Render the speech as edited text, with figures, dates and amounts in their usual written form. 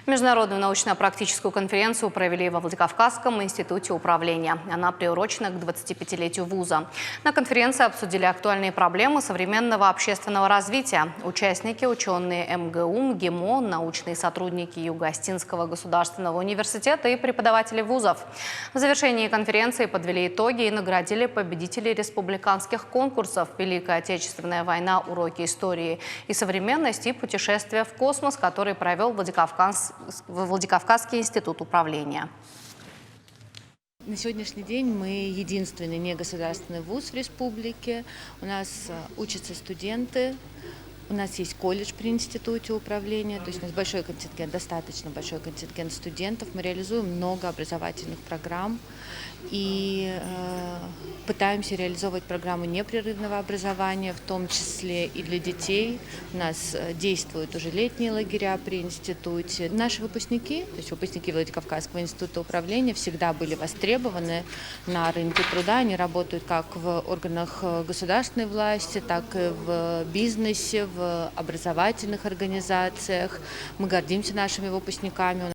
Международную научно-практическую конференцию провели во Владикавказском институте управления. Она приурочена к 25-летию вуза. На конференции обсудили актуальные проблемы современного общественного развития. Участники – ученые МГУ, МГИМО, научные сотрудники Юго-Остинского государственного университета и преподаватели вузов. В завершении конференции подвели итоги и наградили победителей республиканских конкурсов «Великая Отечественная война. Уроки истории и современности» и «Путешествие в космос», который провел Владикавказский институт управления. На сегодняшний день мы единственный негосударственный вуз в республике. У нас учатся студенты, у нас есть колледж при институте управления, то есть у нас большой контингент, достаточно большой контингент студентов. Мы реализуем много образовательных программ и пытаемся реализовывать программу непрерывного образования, в том числе и для детей. У нас действуют уже летние лагеря при институте. Наши выпускники, то есть выпускники Владикавказского института управления, всегда были востребованы на рынке труда. Они работают как в органах государственной власти, так и в бизнесе, в образовательных организациях. Мы гордимся нашими выпускниками.